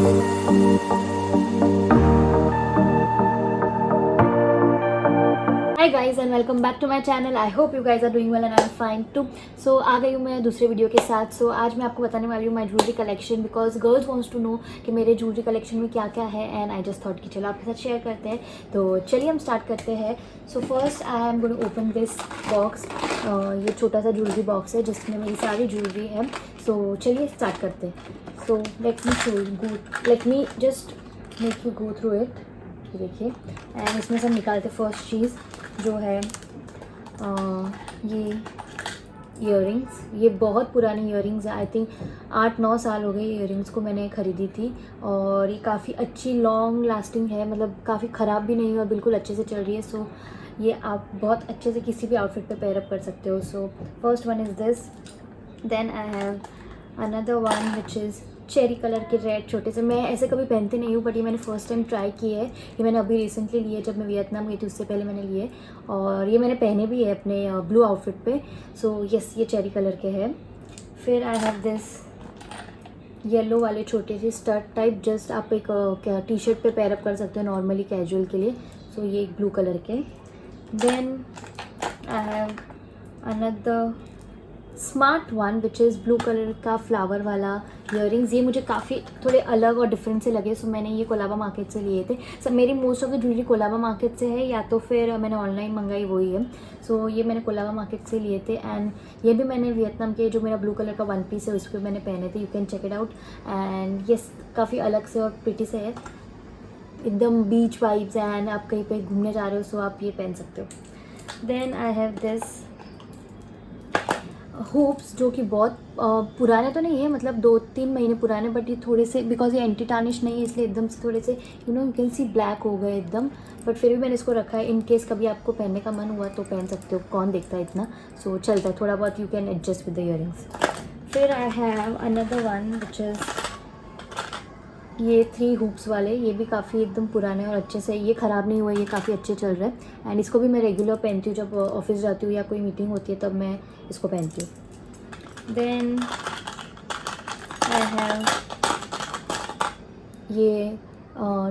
Hi guys and welcome back to my channel. I hope you guys are doing well and I am fine too. So आ गई हूँ मैं दूसरे video के साथ। सो आज मैं आपको बताने वाली हूँ my jewellery collection, because girls wants to know कि मेरे ज्वेलरी कलेक्शन में क्या क्या है, एंड आई जस्ट थॉट कि चलो आपके साथ शेयर करते हैं। तो चलिए हम स्टार्ट करते हैं। So first I am going to open this box. ये छोटा सा ज्वेलरी बॉक्स है जिसमें मेरी सारी ज्वेलरी है। सो चलिए स्टार्ट करते हैं। So let me just make you go through it. देखिए, एंड इसमें से हम निकालते फर्स्ट चीज़ जो है ये ईयरिंग्स। ये बहुत पुरानी ईयरिंग्स है। आई थिंक 8-9 साल हो गए ईयरिंग्स को मैंने ख़रीदी थी, और ये काफ़ी अच्छी लॉन्ग लास्टिंग है, मतलब काफ़ी ख़राब भी नहीं है और बिल्कुल अच्छे से चल रही है। सो ये आप बहुत अच्छे से किसी भी आउटफिट पे पेयर अप कर सकते हो। So first one is this. Then I have another one which is cherry colour के रेड छोटे से। मैं ऐसे कभी पहनती नहीं हूँ, बट ये मैंने फ़र्स्ट टाइम ट्राई की है। ये मैंने अभी रिसेंटली लिए, जब मैं वियतनाम गई थी उससे पहले मैंने लिए, और ये मैंने पहने भी है अपने ब्लू आउटफिट पे। सो यस, ये चेरी कलर के हैं। फिर आई हैव दिस येलो वाले छोटे से स्टड टाइप, जस्ट आप एक क्या टी शर्ट पे पेयर अप कर सकते हो नॉर्मली कैजुअल के लिए। सो ये एक ब्लू कलर के। Then I have another smart one which is blue colour का फ्लावर वाला ईयरिंग्स। ये मुझे काफ़ी थोड़े अलग और डिफरेंट से लगे, सो मैंने ये कोलाबा मार्केट से लिए थे। सब मेरी most of the jewellery Colaba market से है, या तो फिर मैंने ऑनलाइन मंगाई वही है। सो ये मैंने कोलाबा मार्केट से लिए थे, एंड ये भी मैंने वियतनाम के जो मेरा ब्लू कलर का वन पीस है उस पर मैंने पहने थे। You can check it out. And ये काफ़ी अलग से और प्रिटी से है, एकदम बीच वाइब्स, एंड आप कहीं पर घूमने जा रहे हो सो आप ये पहन सकते हो। Then I have this hoops, जो कि बहुत पुराने तो नहीं है, मतलब 2-3 महीने पुराने, बट ये थोड़े से, बिकॉज ये एंटी टार्निश नहीं है इसलिए एकदम से थोड़े से यू कैन सी ब्लैक हो गए एकदम, बट फिर भी मैंने इसको रखा है। इन केस कभी आपको पहनने का मन हुआ तो पहन सकते हो, कौन देखता है इतना। सो चलता है थोड़ा बहुत, you can adjust with the earrings. फिर आई have another one which is ये 3 हुप्स वाले। ये भी काफ़ी एकदम पुराने और अच्छे से, ये ख़राब नहीं हुआ, ये काफ़ी अच्छे चल रहे हैं, एंड इसको भी मैं रेगुलर पहनती हूँ। जब ऑफिस जाती हूँ या कोई मीटिंग होती है तब मैं इसको पहनती हूँ। देन आई हैव ये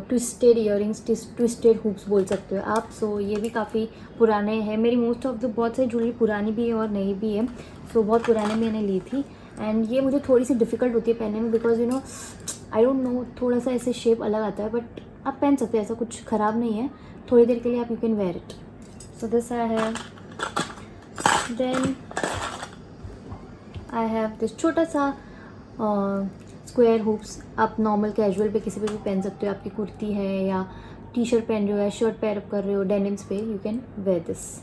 ट्विस्टेड ईयरिंग्स, ट्विस्टेड हुप्स बोल सकते हो आप। सो ये भी काफ़ी पुराने हैं। मेरी मोस्ट ऑफ द बहुत सारी ज्वेलरी पुरानी भी है और नई भी है। सो बहुत पुराने मैंने ली थी, एंड ये मुझे थोड़ी सी डिफ़िकल्ट होती है पहनने में, बिकॉज आई डोंट नो, थोड़ा सा ऐसे शेप अलग आता है, बट आप पहन सकते हैं, ऐसा कुछ ख़राब नहीं है। थोड़ी देर के लिए आप you can wear it. So this I have. Then I have this छोटा सा स्क्वायर हुप्स। आप नॉर्मल कैजुअल पे किसी पे भी पहन सकते हो। आपकी कुर्ती है या टी शर्ट पहन रहे हो या शर्ट पेयर अप कर रहे हो डेनिम्स पे, यू कैन वेयर दिस।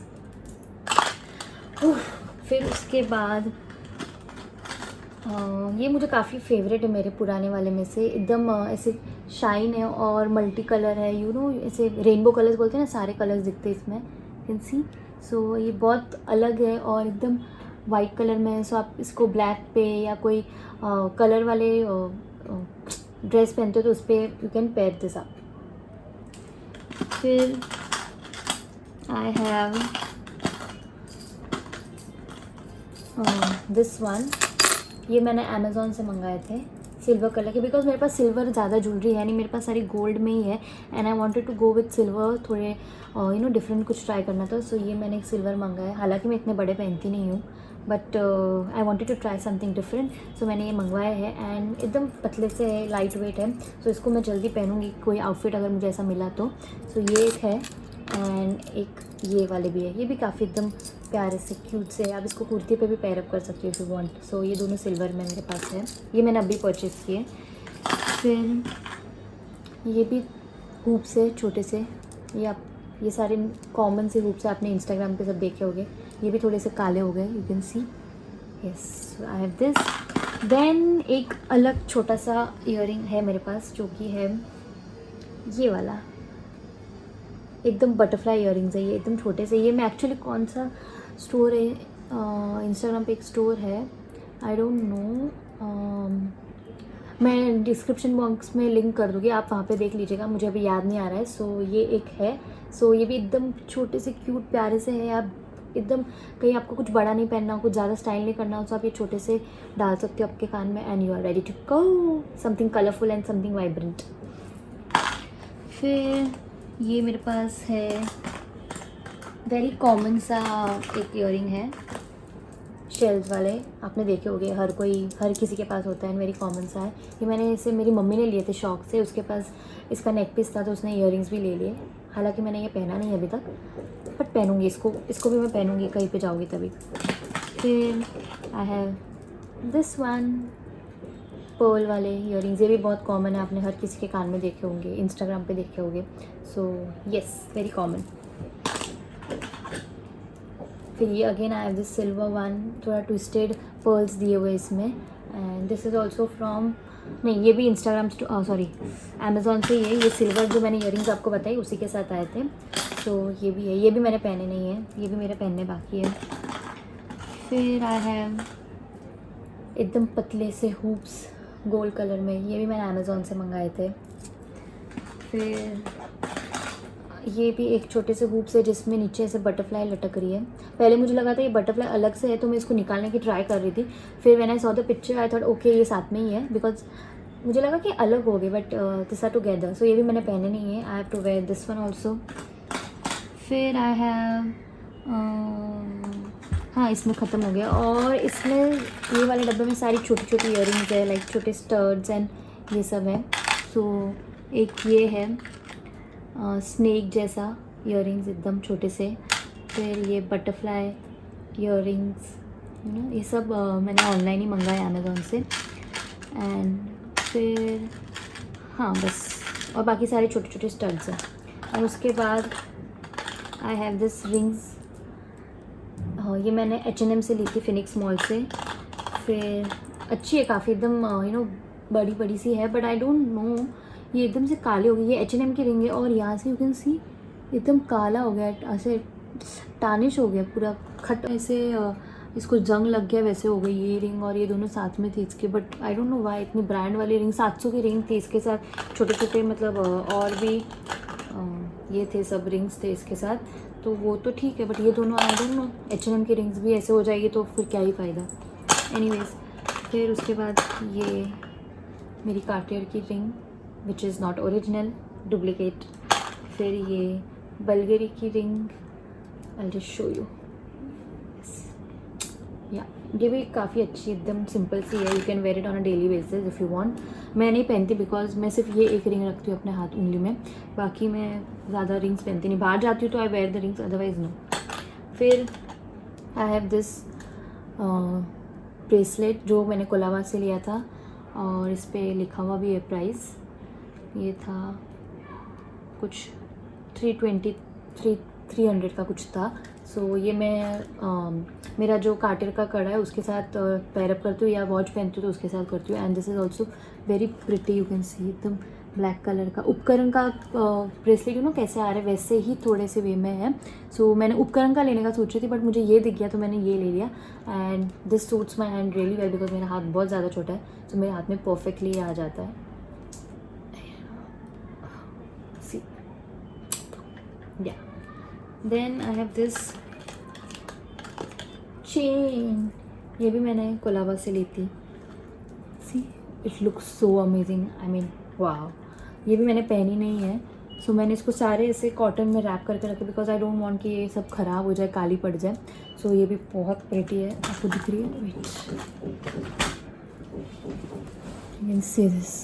फिर उसके बाद ये मुझे काफ़ी फेवरेट है मेरे पुराने वाले में से। एकदम ऐसे शाइन है और मल्टी कलर है, ऐसे रेनबो कलर्स बोलते हैं ना, सारे कलर्स दिखते हैं इसमें, कैन सी। सो ये बहुत अलग है और एकदम वाइट कलर में है। सो आप इसको ब्लैक पे या कोई कलर वाले ड्रेस पहनते हो तो उस पर you can pair this up. फिर आई हैव दिस वन। ये मैंने अमेज़ॉन से मंगाए थे, सिल्वर कलर के, बिकॉज मेरे पास सिल्वर ज़्यादा ज्वेलरी है नहीं, मेरे पास सारी गोल्ड में ही है, and I wanted to go with silver, थोड़े डिफरेंट कुछ ट्राई करना था। सो ये मैंने एक सिल्वर मंगाया। हालांकि मैं इतने बड़े पहनती नहीं हूँ, but I wanted to try something different. So मैंने ये मंगवाया है, एंड एकदम पतले से है, लाइट वेट है। सो इसको मैं जल्दी पहनूँगी कोई आउटफिट अगर मुझे ऐसा मिला तो। सो ये एक है, एंड एक ये वाले भी है। ये भी काफ़ी एकदम प्यारे से क्यूट से, आप इसको कुर्ती पे भी पेयर अप कर सकते हो इफ़ यू वांट। सो ये दोनों सिल्वर में मेरे पास है, ये मैंने अभी परचेज़ किए। फिर ये भी हुप्स है छोटे से। ये सारे कॉमन से हुप्स आपने इंस्टाग्राम पे सब देखे होंगे। ये भी थोड़े से काले हो गए, you can see. Yes, I have this. देन एक अलग छोटा सा ईयरिंग है मेरे पास, जो कि है ये वाला, एकदम बटरफ्लाई ईयरिंग्स है। ये एकदम छोटे से। ये मैं एक्चुअली कौन सा स्टोर है, इंस्टाग्राम पे एक स्टोर है, आई डोंट नो, मैं डिस्क्रिप्शन बॉक्स में लिंक कर दूँगी, आप वहाँ पे देख लीजिएगा, मुझे अभी याद नहीं आ रहा है। सो ये एक है। सो ये भी एकदम छोटे से क्यूट प्यारे से है। आप एकदम कहीं आपको कुछ बड़ा नहीं पहनना हो, कुछ ज़्यादा स्टाइल नहीं करना हो, तो आप ये छोटे से डाल सकते हो आपके कान में and you are ready to go something colourful and something vibrant. फिर ये मेरे पास है वेरी कॉमन सा एक ईयरिंग है, शेल्स वाले, आपने देखे होंगे, हर किसी के पास होता है, वेरी कॉमन सा है। ये मैंने इसे मेरी मम्मी ने लिए थे शौक से, उसके पास इसका नेक पीस था तो उसने ईयरिंग्स भी ले लिए। हालांकि मैंने ये पहना नहीं अभी तक, बट पहनूंगी इसको भी मैं पहनूंगी कहीं पे जाऊंगी तभी। फिर आई हैव दिस वन पर्ल वाले ईयरिंग्स, ये भी बहुत कॉमन है, आपने हर किसी के कान में देखे होंगे, इंस्टाग्राम पे देखे होंगे, सो येस वेरी कॉमन। फिर ये again I have this silver one, थोड़ा ट्विस्टेड पर्ल्स दिए हुए इसमें, and this is also from, नहीं ये भी इंस्टाग्राम सॉरी अमेज़ॉन से ये सिल्वर जो मैंने ईयरिंग्स आपको बताई उसी के साथ आए थे। तो ये भी है, ये भी मैंने पहने नहीं है, ये भी मेरे पहनने बाकी है। फिर आई हैव एकदम पतले से हुप्स गोल्ड कलर में, ये भी मैंने अमेज़ॉन से मंगाए थे। फिर ये भी एक छोटे से हुप से जिसमें नीचे से बटरफ्लाई लटक रही है। पहले मुझे लगा था ये बटरफ्लाई अलग से है तो मैं इसको निकालने की ट्राई कर रही थी, फिर when I saw the picture I thought okay ये साथ में ही है, बिकॉज मुझे लगा कि अलग हो गए, but this are together. So ये भी मैंने पहने नहीं है, I have to wear this one also. फिर आई हैव हाँ इसमें ख़त्म हो गया, और इसमें ये वाले डब्बे में सारी छोटी छोटी ईयरिंग्स है, लाइक छोटे स्टर्ड्स एंड ये सब है। सो एक ये है स्नेक जैसा ईयरिंग्स एकदम छोटे से। फिर ये बटरफ्लाई ईयरिंग्स, ये सब मैंने ऑनलाइन ही मंगाया अमेज़ॉन से। एंड फिर हाँ बस, और बाकी सारे छोटे छोटे स्टड्स हैं। और उसके बाद आई हैव दिस रिंग्स, ये मैंने H&M से ली थी, फिनिक्स मॉल से। फिर अच्छी है काफ़ी, एकदम बड़ी बड़ी सी है, बट आई डोंट नो ये एकदम से काले हो गई। ये H&M की रिंग है और यहाँ से यू कैन सी एकदम काला हो गया, ऐसे टानिश हो गया पूरा, खट ऐसे इसको जंग लग गया वैसे हो गई ये रिंग। और ये दोनों साथ में थी इसके, but I don't know why, इतनी ब्रांड वाली रिंग 700 की रिंग थी, इसके साथ छोटे छोटे मतलब और भी ये थे, सब रिंग्स थे इसके साथ, तो वो तो ठीक है, बट ये दोनों आई डोंट नो, H&M की रिंग्स भी ऐसे हो जाएगी तो फिर क्या ही फ़ायदा। एनीवेज, फिर उसके बाद ये मेरी कार्टियर की ring which is not original, duplicate. फिर ये बल्गेरी की ring, I just show you, या ये भी काफ़ी अच्छी एकदम सिंपल सी है, you can wear it on a daily basis if you want. मैं नहीं पहनती बिकॉज मैं सिर्फ ये एक रिंग रखती हूँ अपने हाथ उंगली में, बाकी मैं ज़्यादा रिंग्स पहनती नहीं, बाहर जाती हूँ तो I wear the rings, otherwise no. फिर आई हैव दिस ब्रेसलेट जो मैंने कोलाबा से लिया था, और इस पर लिखा हुआ भी है प्राइस, ये था कुछ 300 का कुछ था। सो ये मैं मेरा जो कार्टियर का कड़ा है उसके साथ पैरअप करती हूँ, या वॉच पहनती हूँ तो उसके साथ करती हूँ। And this is also very pretty, you can सी एकदम ब्लैक कलर का उपकरण का ब्रेसलेट, कैसे आ रहा है वैसे ही थोड़े से वे में है। सो मैंने उपकरण का लेने का सोची थी, बट मुझे ये दिख गया तो मैंने ये ले लिया। And this suits my hand really well because मेरा हाथ बहुत ज़्यादा छोटा है, तो मेरे हाथ में परफेक्टली ये आ जाता है। See yeah then I have this chain, ये भी मैंने कोलाबा से ली थी। See it looks so amazing, I mean वाह। ये भी मैंने पहनी नहीं है, सो मैंने इसको सारे ऐसे कॉटन में रैप करके रखे बिकॉज आई डोंट वांट कि ये सब ख़राब हो जाए, काली पड़ जाए। सो ये भी बहुत प्रिटी है, आपको दिख रही है, you can see this,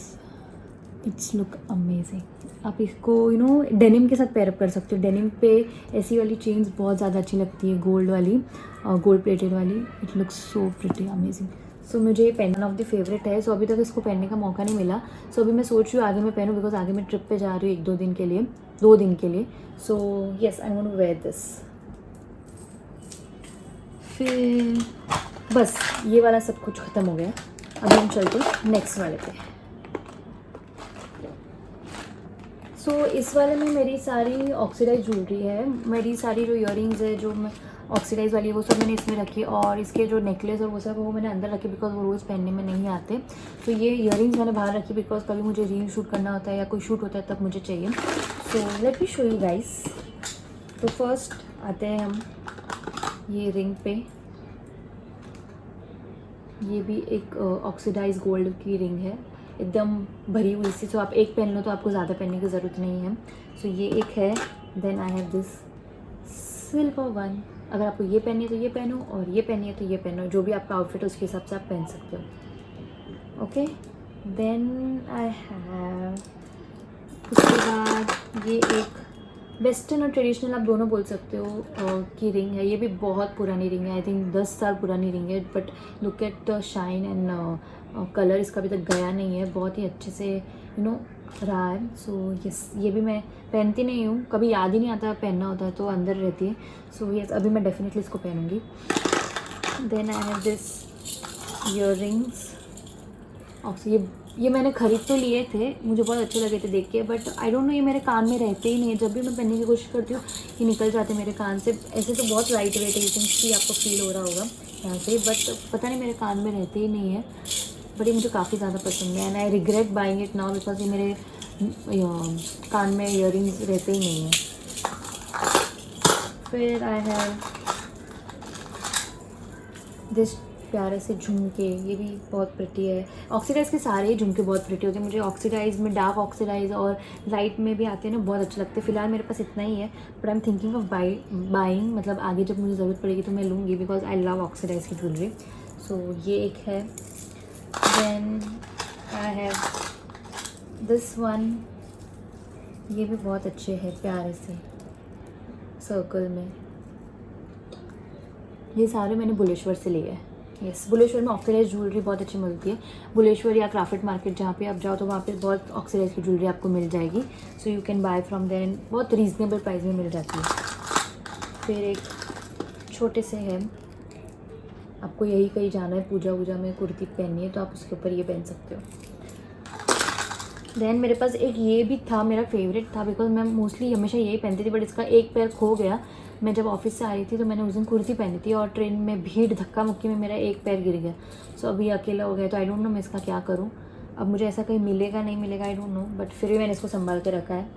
it's look amazing. आप इसको डेनिम के साथ पेयरअप कर सकते हो। डेनिम पे ऐसी वाली चेन्स बहुत ज़्यादा अच्छी लगती है, गोल्ड वाली, गोल्ड प्लेटेड वाली। It looks so pretty, amazing. So मुझे ये पहनना ऑफ द फेवरेट है। सो अभी तक इसको पहनने का मौका नहीं मिला, सो अभी मैं सोच रही हूँ आगे मैं पहनूँ बिकॉज आगे मैं ट्रिप पे जा रही हूँ 2 दिन के लिए। So yes, I want to wear this. फिर बस ये वाला सब कुछ ख़त्म हो गया, अभी हम चलते हैं नेक्स्ट वाले पे। सो इस वाले में मेरी सारी ऑक्सीडाइज ज्वेलरी है, मेरी सारी जो ईयरिंग्स है जो मैं ऑक्सीडाइज वाली है वो सब मैंने इसमें रखी, और इसके जो नेकलेस और वो सब वो मैंने अंदर रखी बिकॉज वो रोज़ पहनने में नहीं आते। तो ये ईयरिंग्स मैंने बाहर रखी बिकॉज कभी मुझे रील शूट करना होता है या कोई शूट होता है तब मुझे चाहिए। So let me show you guys. तो फर्स्ट आते हैं हम ये रिंग पे ये भी एक ऑक्सीडाइज गोल्ड की रिंग है, एकदम भरी हुई सी। सो आप एक पहन लो तो आपको ज़्यादा पहनने की ज़रूरत नहीं है। सो ये एक है। Then I have this silver one. अगर आपको ये पहननी है तो ये पहनो, और ये पहननी है तो ये पहनो, जो भी आपका आउटफिट है उसके हिसाब से आप पहन सकते हो। ओके, देन आई हैव, उसके बाद ये एक वेस्टर्न और ट्रेडिशनल आप दोनों बोल सकते हो की रिंग है। ये भी बहुत पुरानी रिंग है, आई थिंक 10 साल पुरानी रिंग है, but look at the shine and colour इसका अभी तक गया नहीं है, बहुत ही अच्छे से रहा है। सो यस, ये भी मैं पहनती नहीं हूँ, कभी याद ही नहीं आता पहनना होता है तो अंदर रहती है। सो यस, अभी मैं डेफिनेटली इसको पहनूंगी। Then I have this earrings. और ये मैंने ख़रीद तो लिए थे, मुझे बहुत अच्छे लगे थे देख के, बट आई डोंट नो ये मेरे कान में रहते ही नहीं है। जब भी मैं पहनने की कोशिश करती हूँ ये निकल जाते मेरे कान से। ऐसे तो बहुत लाइट वेट है, कि आपको फील हो रहा होगा यहाँ से, बट पता नहीं मेरे कान में रहते ही नहीं है। बट ये मुझे काफ़ी ज़्यादा पसंद है and I regret buying it now, because ये मेरे कान में ईयर रिंग्स रहते ही नहीं है। फिर आई हैव दिस प्यारे से झुमके, ये भी बहुत प्रिटी है। ऑक्सीडाइज़ के सारे ही झुमके बहुत प्रिटी होते हैं। मुझे ऑक्सीडाइज़ में, डार्क ऑक्सीडाइज़ और लाइट में भी आते हैं ना, बहुत अच्छे लगते हैं। फिलहाल मेरे पास इतना ही है, but I am thinking of buying, मतलब आगे जब मुझे ज़रूरत पड़ेगी तो मैं लूँगी, बिकॉज आई लव ऑक्सीडाइज़ की ज्वेलरी। सो ये एक है। Then I have this one, ये भी बहुत अच्छे हैं, प्यारे से सर्कल में। ये सारे मैंने बुलेश्वर से लिए हैं। यस, बुलेश्वर में ऑक्सीडाइज ज्वेलरी बहुत अच्छी मिलती है। बुलेश्वर या क्राफ्ट मार्केट जहाँ पे आप जाओ तो वहाँ पे बहुत ऑक्सीडाइज की ज्वेलरी आपको मिल जाएगी। So you can buy from there, बहुत रीज़नेबल प्राइस में मिल जाती है। फिर एक छोटे से है, आपको यही कहीं जाना है, पूजा वूजा में कुर्ती पहननी है तो आप उसके ऊपर ये पहन सकते हो। देन मेरे पास एक ये भी था, मेरा फेवरेट था, बिकॉज मैं मोस्टली हमेशा यही पहनती थी, बट इसका एक पैर खो गया। मैं जब ऑफिस से आ रही थी तो मैंने उस दिन कुर्ती पहनी थी और ट्रेन में भीड़ धक्का मुक्की में मेरा एक पैर गिर गया। सो अभी अकेला हो गया तो आई डोंट नो मैं इसका क्या करूँ। अब मुझे ऐसा कहीं मिलेगा नहीं मिलेगा आई डोंट नो, बट फिर भी मैंने इसको संभाल के रखा है।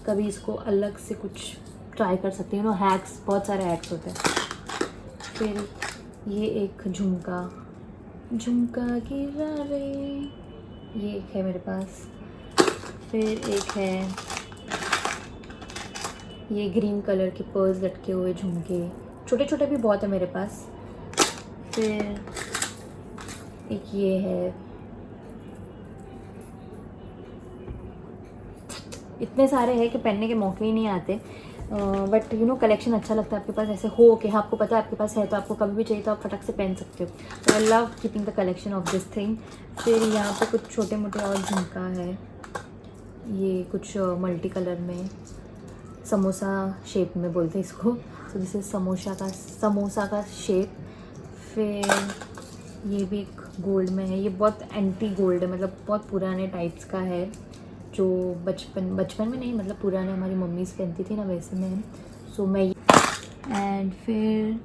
कभी इसको अलग से कुछ ट्राई कर सकती हूँ, हैक्स, बहुत सारे हैक्स होते हैं। फिर ये एक झुमका गिरा रे, ये एक है मेरे पास। फिर एक है ये ग्रीन कलर के पर्ल्स लटके हुए झुमके, छोटे छोटे भी बहुत है मेरे पास। फिर एक ये है, इतने सारे हैं कि पहनने के मौके ही नहीं आते, बट कलेक्शन अच्छा लगता है आपके पास ऐसे हो कि आपको पता है आपके पास है तो आपको कभी भी चाहिए तो आप फटक से पहन सकते हो। तो I love keeping the collection of this thing. फिर यहाँ पे कुछ छोटे मोटे और झुमका है, ये कुछ मल्टी कलर में, समोसा शेप में बोलते हैं इसको। सो दिस इज समोसा का शेप। फिर ये भी एक गोल्ड में है, ये बहुत एंटी गोल्ड है, मतलब बहुत पुराने टाइप्स का है, जो बचपन में नहीं, मतलब पुराने हमारी मम्मीज़ पहनती थी ना वैसे में। सो मैं एंड फिर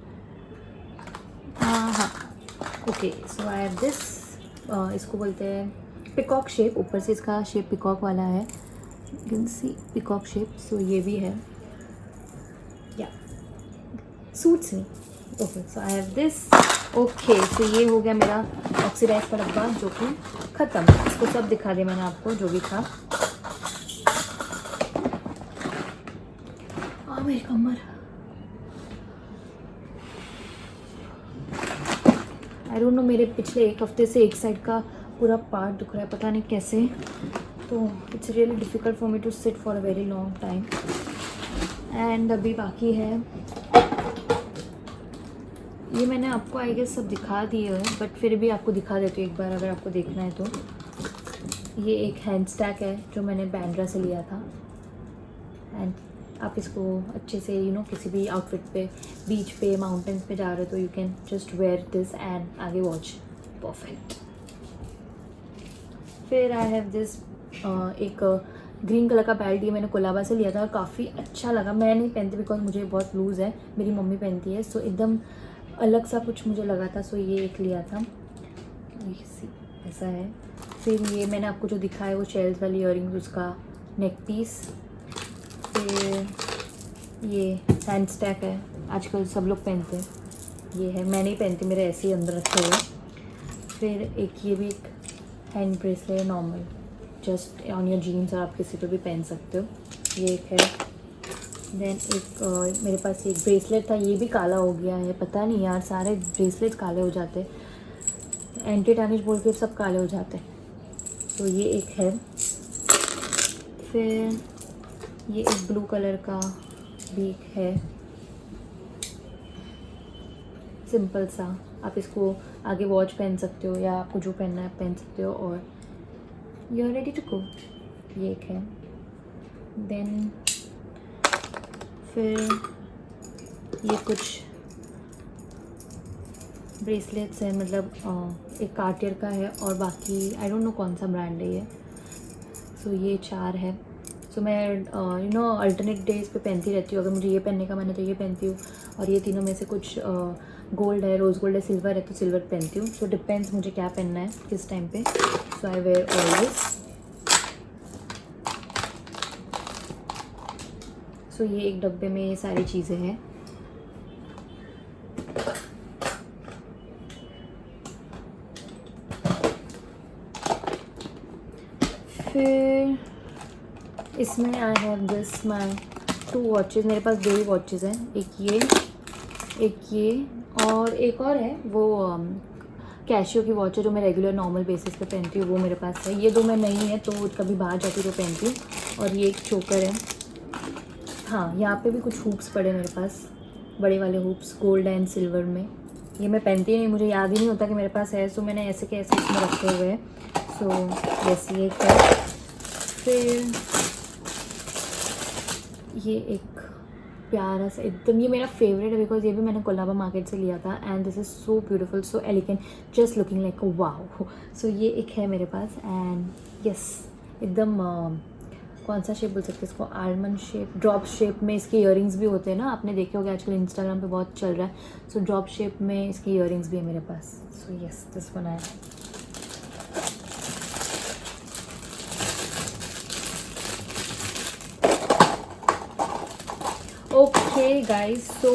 हाँ okay, so I have this, इसको बोलते हैं पिकॉक शेप, ऊपर से इसका शेप पिकॉक वाला है, you can see peacock shape. So ये भी है, yeah suits me. Okay, so I have this. Okay, so ये हो गया मेरा ऑक्सीडाइज का डब्बा, जो कि ख़त्म। इसको सब दिखा दिया मैंने आपको जो भी था। मेरी कमर, आई डोंट नो, मेरे पिछले एक हफ्ते से एक साइड का पूरा पार्ट दुख रहा है, पता नहीं कैसे। तो it's really difficult for me to sit for a very long time. And अभी बाकी है, ये मैंने आपको आई गेस सब दिखा दिए है, बट फिर भी आपको दिखा देती हूँ एक बार अगर आपको देखना है तो। ये एक हैंड स्टैक है जो मैंने बैंड्रा से लिया था, एंड आप इसको अच्छे से किसी भी आउटफिट पे, बीच पे, माउंटेन्स पे जा रहे हो तो you can just wear this and आगे वॉच, परफेक्ट। फिर आई हैव दिस, एक ग्रीन कलर का बेल्ट, ये मैंने कोलाबा से लिया था और काफ़ी अच्छा लगा। मैं नहीं पहनती बिकॉज मुझे बहुत लूज़ है, मेरी मम्मी पहनती है, सो एकदम अलग सा कुछ मुझे लगा था, सो ये एक लिया था, ऐसा है। फिर ये मैंने आपको जो दिखाया वो शेल्स वाली ईयरिंग्स, उसका नेक पीस। फिर ये हैंड स्टैक है, आजकल सब लोग पहनते हैं, ये है, मैं नहीं पहनती, मेरे ऐसे ही अंदर रखे हुए। फिर एक ये भी एक हैंड ब्रेसलेट है normal, just on your jeans, और आप किसी पे भी पहन सकते हो। ये एक है। देन एक मेरे पास एक ब्रेसलेट था, ये भी काला हो गया है, पता नहीं यार, सारे ब्रेसलेट काले हो जाते, एंटी टार्निश बोल के सब काले हो जाते हैं। तो ये एक है। फिर ये एक ब्लू कलर का भी एक है, सिंपल सा, आप इसको आगे वॉच पहन सकते हो या आपको जो पहनना है आप पहन सकते हो, और you are ready to go. ये एक है। देन फिर ये कुछ ब्रेसलेट्स हैं, मतलब एक कार्टियर का है और बाकी आई डोंट नो कौन सा ब्रांड है ये। सो ये 4 है। सो मैं अल्टरनेट डेज पे पहनती रहती हूँ, अगर मुझे ये पहनने का मन है तो ये पहनती हूँ, और ये तीनों में से कुछ गोल्ड है, रोज़ गोल्ड है, सिल्वर है तो सिल्वर पहनती हूँ। सो डिपेंड्स मुझे क्या पहनना है किस टाइम पे। सो आई वेयर ऑलवेज। सो ये एक डब्बे में ये सारी चीज़ें हैं। फिर इसमें आई हैव दिस माई 2 वॉचेज़, मेरे पास 2 ही वॉचेज़ हैं, एक ये और एक और है, वो कैशियो की वॉच है जो मैं रेगुलर नॉर्मल बेसिस पे पहनती हूँ, वो मेरे पास है। ये 2 मैं नहीं है तो कभी बाहर जाती तो पहनती हूँ। और ये एक चोकर है। हाँ, यहाँ पे भी कुछ हुप्स पड़े मेरे पास, बड़े वाले हुप्स, गोल्ड एंड सिल्वर में। ये मैं पहनती नहीं, मुझे याद ही नहीं होता कि मेरे पास है, सो मैंने ऐसे के ऐसे इसमें रखे हुए हैं। सो यस, ये एक है। फिर ये एक प्यारा सा एकदम, ये मेरा फेवरेट है बिकॉज ये भी मैंने कोलाबा मार्केट से लिया था, and this is so beautiful, so elegant, just looking like wow. So ये एक है मेरे पास, एंड यस, एकदम कौन सा शेप बोल सकते हैं इसको, आलमंड शेप, ड्रॉप शेप में इसके इयररिंग्स भी होते हैं ना, आपने देखे होंगे आजकल इंस्टाग्राम पे बहुत चल रहा है। सो ड्रॉप शेप में इसके इयररिंग्स भी है मेरे पास। सो यस, दिस वन है। Okay guys, so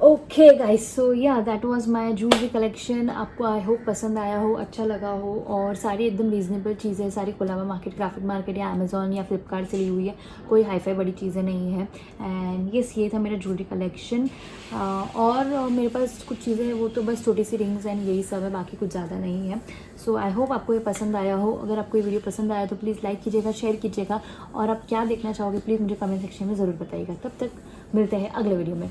okay guys, so yeah that was my jewellery collection. आपको आई होप पसंद आया हो, अच्छा लगा हो, और सारी एकदम रीजनेबल चीज़ें, सारी कोलाबा मार्केट, ग्राफिक मार्केट या अमेज़ॉन या फ्लिपकार्ट से ली हुई है, कोई हाई-फाई बड़ी चीज़ें नहीं है। एंड यस, ये था मेरा ज्वेलरी कलेक्शन। और मेरे पास कुछ चीज़ें हैं, वो तो बस छोटी सी रिंग्स एंड यही सब है, बाकी कुछ ज़्यादा नहीं है। सो आई होप आपको ये पसंद आया हो। अगर आपको ये वीडियो पसंद आया तो प्लीज़ लाइक कीजिएगा, शेयर कीजिएगा, और आप क्या देखना चाहोगे प्लीज़ मुझे कमेंट सेक्शन में ज़रूर बताइएगा। तब तक मिलते हैं अगले वीडियो में।